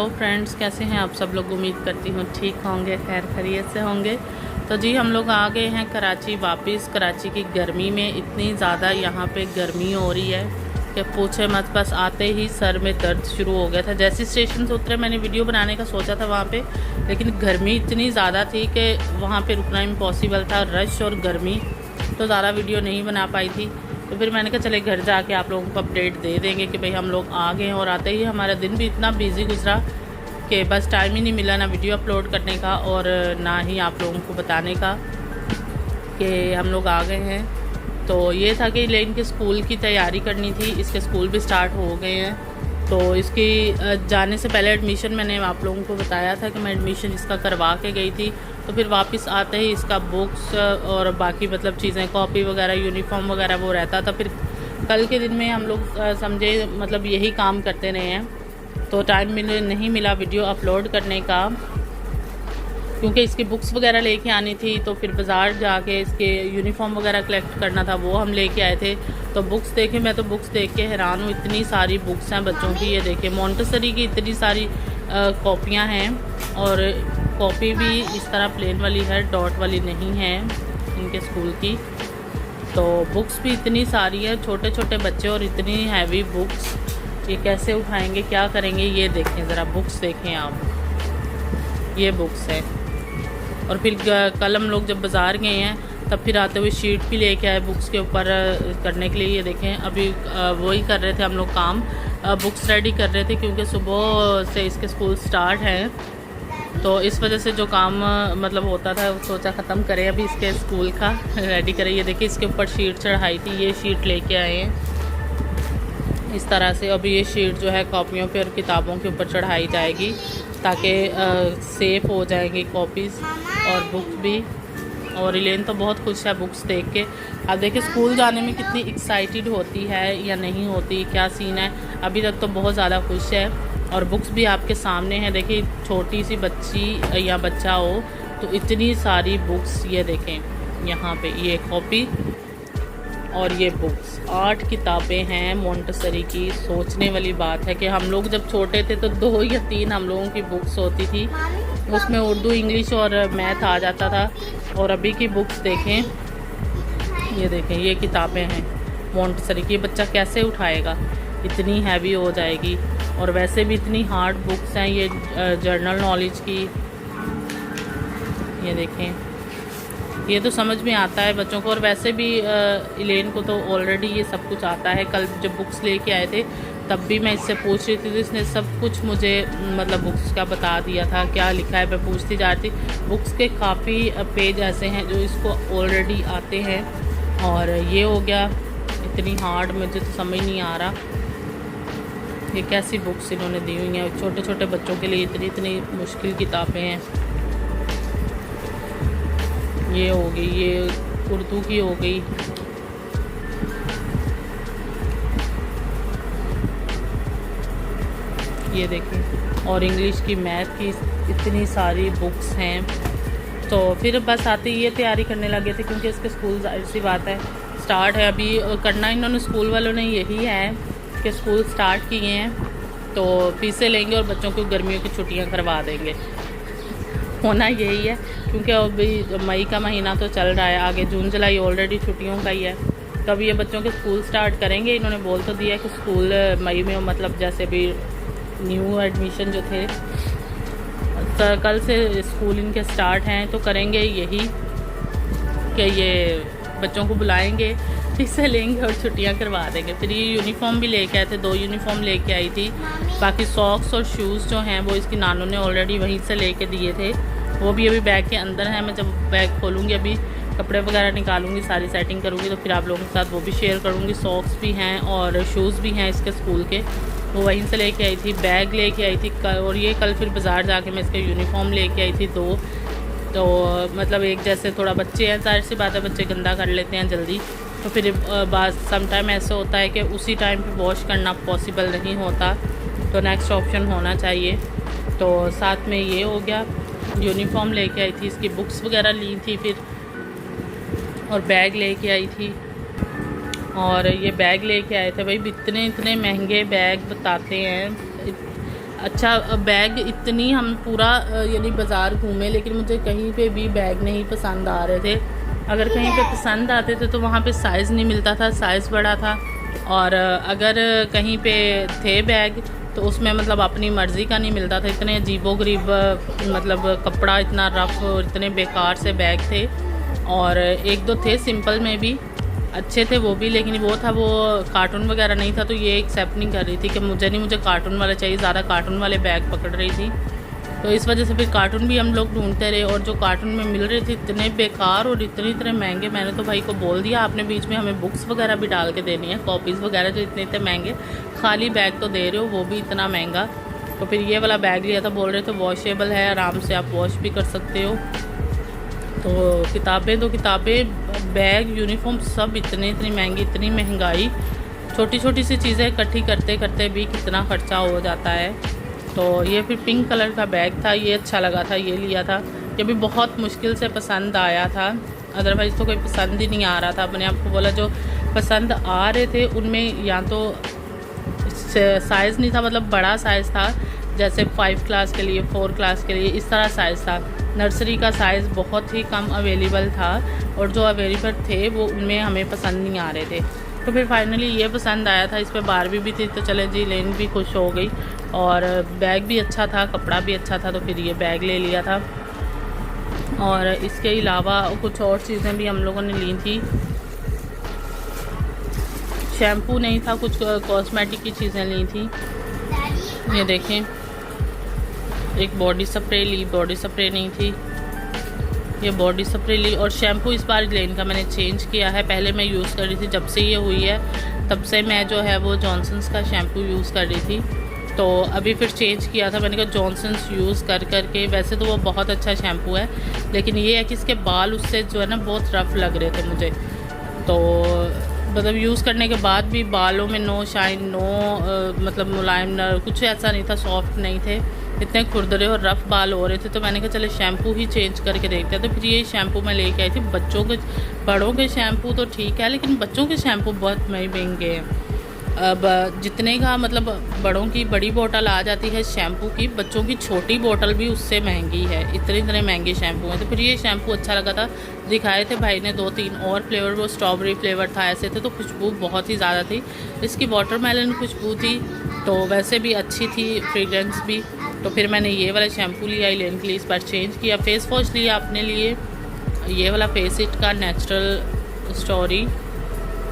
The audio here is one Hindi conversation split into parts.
हेलो फ्रेंड्स, कैसे हैं आप सब लोग। उम्मीद करती हूँ ठीक होंगे, खैर खैरियत से होंगे। तो जी हम लोग आ गए हैं कराची वापस। कराची की गर्मी में इतनी ज़्यादा यहाँ पे गर्मी हो रही है कि पूछे मत। बस आते ही सर में दर्द शुरू हो गया था। जैसे स्टेशन से उतरे मैंने वीडियो बनाने का सोचा था वहाँ पे, लेकिन गर्मी इतनी ज़्यादा थी कि वहाँ पे रुकना इम्पॉसिबल था। रश और गर्मी तो ज़्यादा वीडियो नहीं बना पाई थी। तो फिर मैंने कहा चले घर जाके आप लोगों को अपडेट दे देंगे कि भाई हम लोग आ गए हैं। और आते ही हमारा दिन भी इतना बिजी गुजरा कि बस टाइम ही नहीं मिला ना वीडियो अपलोड करने का और ना ही आप लोगों को बताने का कि हम लोग आ गए हैं। तो ये था कि लेन के स्कूल की तैयारी करनी थी। इसके स्कूल भी स्टार्ट हो गए हैं। तो इसकी जाने से पहले एडमिशन मैंने आप लोगों को बताया था कि मैं एडमिशन इसका करवा के गई थी। तो फिर वापस आते ही इसका बुक्स और बाकी मतलब चीज़ें, कॉपी वगैरह, यूनिफॉर्म वगैरह वो रहता था। फिर कल के दिन में हम लोग समझे मतलब यही काम करते रहे हैं। तो टाइम नहीं मिला वीडियो अपलोड करने का, क्योंकि इसकी बुक्स वगैरह लेके आनी थी। तो फिर बाज़ार जाके इसके यूनिफॉर्म वगैरह कलेक्ट करना था, वो हम लेके आए थे। तो बुक्स देखे, मैं तो बुक्स देख के हैरान हूँ। इतनी सारी बुक्स हैं बच्चों की। ये देखें, मॉन्टेसरी की इतनी सारी कॉपियाँ हैं। और कॉपी भी इस तरह प्लेन वाली है, डॉट वाली नहीं है इनके स्कूल की। तो बुक्स भी इतनी सारी है, छोटे छोटे बच्चे और इतनी हैवी बुक्स, ये कैसे उठाएंगे, क्या करेंगे। ये देखें ज़रा, बुक्स देखें आप, ये बुक्स है। और फिर कल हम लोग जब बाज़ार गए हैं तब फिर आते हुए शीट भी लेके आए बुक्स के ऊपर करने के लिए। ये देखें, अभी वही कर रहे थे हम लोग काम, बुक्स रेडी कर रहे थे, क्योंकि सुबह से इसके स्कूल स्टार्ट हैं। तो इस वजह से जो काम मतलब होता था सोचा ख़त्म करें अभी इसके स्कूल का, रेडी करें। ये देखिए, इसके ऊपर शीट चढ़ाई थी, ये शीट लेके आए हैं इस तरह से। अभी ये शीट जो है कॉपियों पे और किताबों के ऊपर चढ़ाई जाएगी ताकि सेफ़ हो जाएंगी कॉपीज़ और बुक्स भी। और इलेन तो बहुत खुश है बुक्स देख के। अब देखिए स्कूल जाने में कितनी एक्साइटेड होती है या नहीं होती, क्या सीन है। अभी तक तो बहुत ज़्यादा खुश है। और बुक्स भी आपके सामने हैं। देखिए, छोटी सी बच्ची या बच्चा हो तो इतनी सारी बुक्स, ये देखें यहाँ पे, ये कॉपी और ये बुक्स, 8 किताबें हैं मॉन्टेसरी की। सोचने वाली बात है कि हम लोग जब छोटे थे तो 2 या 3 हम लोगों की बुक्स होती थी, उसमें उर्दू, इंग्लिश और मैथ आ जाता था। और अभी की बुक्स देखें, ये देखें, ये किताबें हैं मॉन्टेसरी की। बच्चा कैसे उठाएगा, इतनी हैवी हो जाएगी। और वैसे भी इतनी हार्ड बुक्स हैं ये जर्नल नॉलेज की। ये देखें, ये तो समझ में आता है बच्चों को। और वैसे भी इलेन को तो ऑलरेडी ये सब कुछ आता है। कल जब बुक्स लेके आए थे तब भी मैं इससे पूछ रही थी तो इसने सब कुछ मुझे मतलब बुक्स का बता दिया था, क्या लिखा है मैं पूछती जा रही थी। बुक्स के काफ़ी पेज ऐसे हैं जो इसको ऑलरेडी आते हैं। और ये हो गया, इतनी हार्ड मुझे तो समझ नहीं आ रहा ये कैसी बुक्स इन्होंने दी हुई हैं छोटे छोटे बच्चों के लिए। इतनी इतनी मुश्किल किताबें हैं। ये हो गई, ये उर्दू की हो गई। ये देखें, और इंग्लिश की, मैथ की, इतनी सारी बुक्स हैं। तो फिर बस आते ही ये तैयारी करने लगे थे, क्योंकि इसके स्कूल जाहिर सी बात है स्टार्ट है। अभी करना इन्होंने स्कूल वालों ने यही है कि स्कूल स्टार्ट किए हैं तो फीसें लेंगे और बच्चों को गर्मियों की छुट्टियां करवा देंगे। होना यही है, क्योंकि अभी मई का महीना तो चल रहा है, आगे जून जुलाई ऑलरेडी छुट्टियों का ही है। तो अभी ये बच्चों के स्कूल स्टार्ट करेंगे। इन्होंने बोल तो दिया कि स्कूल मई में, मतलब जैसे भी न्यू एडमिशन जो थे तो कल से स्कूल इनके स्टार्ट हैं, तो करेंगे यही कि ये बच्चों को बुलाएंगे, फीसें लेंगे और छुट्टियां करवा देंगे। फिर ये यूनिफॉर्म भी लेके आए थे, 2 यूनिफॉर्म लेके आई थी। बाकी सॉक्स और शूज़ जो हैं वो इसकी नानू ने ऑलरेडी वहीं से लेके दिए थे, वो भी अभी बैग के अंदर हैं। मैं जब बैग खोलूँगी, अभी कपड़े वगैरह निकालूंगी, सारी सेटिंग करूँगी, तो फिर आप लोगों के साथ वो भी शेयर करूँगी। सॉक्स भी हैं और शूज़ भी हैं इसके स्कूल के, वो वहीं से लेके आई थी। बैग लेके आई थी और ये कल फिर बाज़ार जाके मैं इसके यूनिफॉर्म लेके आई थी 2। तो मतलब एक जैसे, थोड़ा बच्चे हैं, जाहिर सी बात है बच्चे गंदा कर लेते हैं जल्दी। तो फिर बात समटाइम ऐसा होता है कि उसी टाइम पे वॉश करना पॉसिबल नहीं होता, तो नेक्स्ट ऑप्शन होना चाहिए। तो साथ में ये हो गया, यूनिफॉर्म लेके आई थी, इसकी बुक्स वगैरह ली थी फिर, और बैग लेके आई थी। और ये बैग लेके आए थे भाई, इतने इतने महंगे बैग बताते हैं। अच्छा बैग इतनी हम पूरा यानी बाज़ार घूमे लेकिन मुझे कहीं पे भी बैग नहीं पसंद आ रहे थे। अगर कहीं पे पसंद आते थे तो वहाँ पे साइज़ नहीं मिलता था, साइज़ बड़ा था। और अगर कहीं पे थे बैग तो उसमें मतलब अपनी मर्ज़ी का नहीं मिलता था। इतने अजीबोगरीब मतलब कपड़ा इतना रफ़ और इतने बेकार से बैग थे। और एक दो थे सिंपल में भी अच्छे थे वो भी, लेकिन वो था वो कार्टून वगैरह नहीं था, तो ये एक्सेप्ट नहीं कर रही थी कि मुझे कार्टून वाला चाहिए। ज़्यादा कार्टून वाले बैग पकड़ रही थी, तो इस वजह से फिर कार्टून भी हम लोग ढूंढते रहे। और जो कार्टून में मिल रहे थे इतने बेकार और इतने महंगे। मैंने तो भाई को बोल दिया आपने बीच में हमें बुक्स वगैरह भी डाल के देनी है, कॉपीज़ वगैरह, जो इतने महंगे खाली बैग तो दे रहे हो वो भी इतना महंगा। तो फिर ये वाला बैग लिया था, बोल रहे थे वॉशेबल है, आराम से आप वॉश भी कर सकते हो। तो किताबें बैग यूनिफॉर्म सब इतनी महंगी, इतनी महंगाई। छोटी छोटी सी चीज़ें इकट्ठी करते करते भी कितना ख़र्चा हो जाता है। तो ये फिर पिंक कलर का बैग था, ये अच्छा लगा था, ये लिया था। ये भी बहुत मुश्किल से पसंद आया था, अदरवाइज़ तो कोई पसंद ही नहीं आ रहा था। अपने आप को बोला जो पसंद आ रहे थे उनमें या तो साइज़ नहीं था, मतलब बड़ा साइज़ था जैसे 5 क्लास के लिए, 4 क्लास के लिए, इस तरह साइज़ था। नर्सरी का साइज़ बहुत ही कम अवेलेबल था और जो अवेलेबल थे वो उनमें हमें पसंद नहीं आ रहे थे। तो फिर फाइनली ये पसंद आया था, इस पर बारबी भी थी, तो चले जी लेन भी खुश हो गई। और बैग भी अच्छा था, कपड़ा भी अच्छा था, तो फिर ये बैग ले लिया था। और इसके अलावा कुछ और चीज़ें भी हम लोगों ने ली थी। शैम्पू नहीं था, कुछ कॉस्मेटिक की चीज़ें ली थी। ये देखें, एक बॉडी स्प्रे ली, बॉडी स्प्रे नहीं थी, ये बॉडी स्प्रे ली। और शैम्पू इस बार लेन का मैंने चेंज किया है, पहले मैं यूज़ कर रही थी, जब से ये हुई है तब से मैं जो है वो जॉनसन्स का शैम्पू यूज़ कर रही थी। तो अभी फिर चेंज किया था, मैंने कहा जॉनसन्स यूज़ कर के, वैसे तो वो बहुत अच्छा शैम्पू है लेकिन ये है कि इसके बाल उससे जो है ना बहुत रफ़ लग रहे थे मुझे। तो मतलब यूज़ करने के बाद भी बालों में नो शाइन, नो मतलब मुलायम, न कुछ ऐसा नहीं था, सॉफ्ट नहीं थे, इतने खुरदरे और रफ़ बाल हो रहे थे। तो मैंने कहा चले शैम्पू ही चेंज करके देखते हैं। तो फिर ये शैम्पू मैं लेके आई थी। बच्चों के, बड़ों के शैम्पू तो ठीक है लेकिन बच्चों के शैम्पू बहुत महंगे हैं। अब जितने का मतलब बड़ों की बड़ी बोतल आ जाती है शैम्पू की, बच्चों की छोटी बोतल भी उससे महंगी है, इतने महंगे शैम्पू हैं। तो फिर ये शैम्पू अच्छा लगा था, दिखाए थे भाई ने 2-3 और फ्लेवर, वो स्ट्रॉबेरी फ्लेवर था, ऐसे थे। तो खुशबू बहुत ही ज़्यादा थी, इसकी वाटरमेलन खुशबू थी, तो वैसे भी अच्छी थी, फ्रेगरेंस भी। तो फिर मैंने ये वाला शैम्पू लिया लेन के लिए, इस बार चेंज किया। फेस वॉश लिया अपने लिए, ये वाला फेस इट का नेचुरल स्टोरी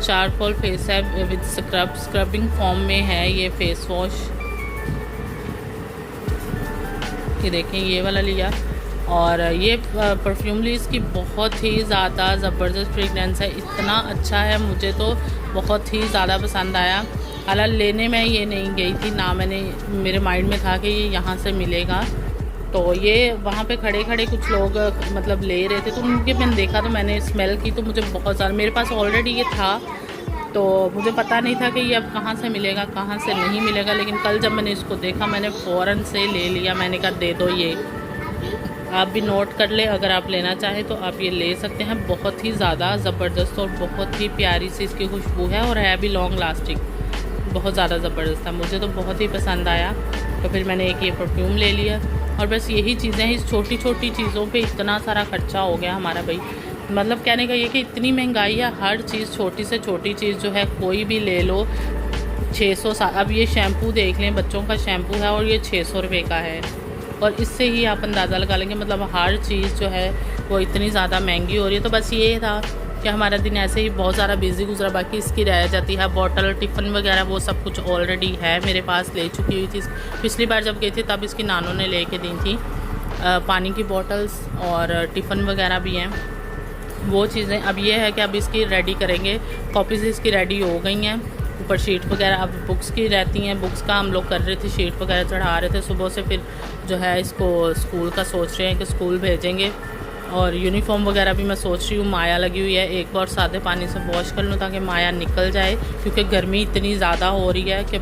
चारकोल फेस है विद स्क्रबिंग फॉर्म में है ये फेस वॉश। ये देखें, ये वाला लिया। और ये परफ्यूम ली, इसकी बहुत ही ज़्यादा ज़बरदस्त फ्रेगरेंस है, इतना अच्छा है, मुझे तो बहुत ही ज़्यादा पसंद आया। हालांकि लेने में ये नहीं गई थी ना, मैंने, मेरे माइंड में था कि ये यहाँ से मिलेगा। तो ये वहाँ पे खड़े खड़े कुछ लोग मतलब ले रहे थे, तो उनके मैंने देखा, तो मैंने स्मेल की, तो मुझे बहुत ज़्यादा, मेरे पास ऑलरेडी ये था, तो मुझे पता नहीं था कि ये अब कहाँ से मिलेगा, कहाँ से नहीं मिलेगा। लेकिन कल जब मैंने इसको देखा मैंने फ़ौरन से ले लिया। मैंने कहा दे दो, ये आप भी नोट कर ले, अगर आप लेना चाहें तो आप ये ले सकते हैं। बहुत ही ज़्यादा ज़बरदस्त और बहुत ही प्यारी सी इसकी खुशबू है और है भी लॉन्ग लास्टिंग, बहुत ज़्यादा ज़बरदस्त था, मुझे तो बहुत ही पसंद आया। तो फिर मैंने एक ये परफ्यूम ले लिया। और बस यही चीज़ें हैं, इस छोटी छोटी चीज़ों पे इतना सारा खर्चा हो गया हमारा भाई। मतलब कहने का ये कि इतनी महंगाई है, हर चीज़, छोटी से छोटी चीज़ जो है कोई भी ले लो 600। अब ये शैम्पू देख लें, बच्चों का शैम्पू है और ये 600 रुपये का है। और इससे ही आप अंदाज़ा लगा लेंगे, मतलब हर चीज़ जो है वो इतनी ज़्यादा महंगी हो रही है। तो बस ये था कि हमारा दिन ऐसे ही बहुत ज़्यादा बिजी गुजरा, बाकी इसकी रह जाती है बॉटल, टिफ़िन वगैरह, वो सब कुछ ऑलरेडी है मेरे पास, ले चुकी हुई थी। पिछली बार जब गई थी तब इसकी नानों ने ले के दी थी। पानी की बॉटल्स और टिफ़िन वगैरह भी हैं, वो चीज़ें। अब ये है कि अब इसकी रेडी करेंगे, कॉपीज़ इसकी रेडी हो गई हैं, ऊपर शीट वगैरह अब बुक्स की रहती हैं, बुक्स का हम लोग कर रहे थे, शीट वगैरह चढ़ा रहे थे सुबह से। फिर जो है इसको स्कूल का सोच रहे हैं कि स्कूल भेजेंगे। और यूनिफॉर्म वगैरह भी मैं सोच रही हूँ, माया लगी हुई है, एक बार सादे पानी से वॉश कर लूँ ताकि माया निकल जाए, क्योंकि गर्मी इतनी ज़्यादा हो रही है कि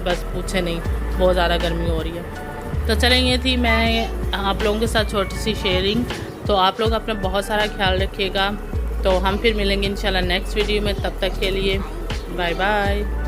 बस पूछे नहीं, बहुत ज़्यादा गर्मी हो रही है। तो चलें, ये थी मैं आप लोगों के साथ छोटी सी शेयरिंग। तो आप लोग अपना बहुत सारा ख्याल रखिएगा। तो हम फिर मिलेंगे इंशाल्लाह नेक्स्ट वीडियो में, तब तक के लिए बाय बाय।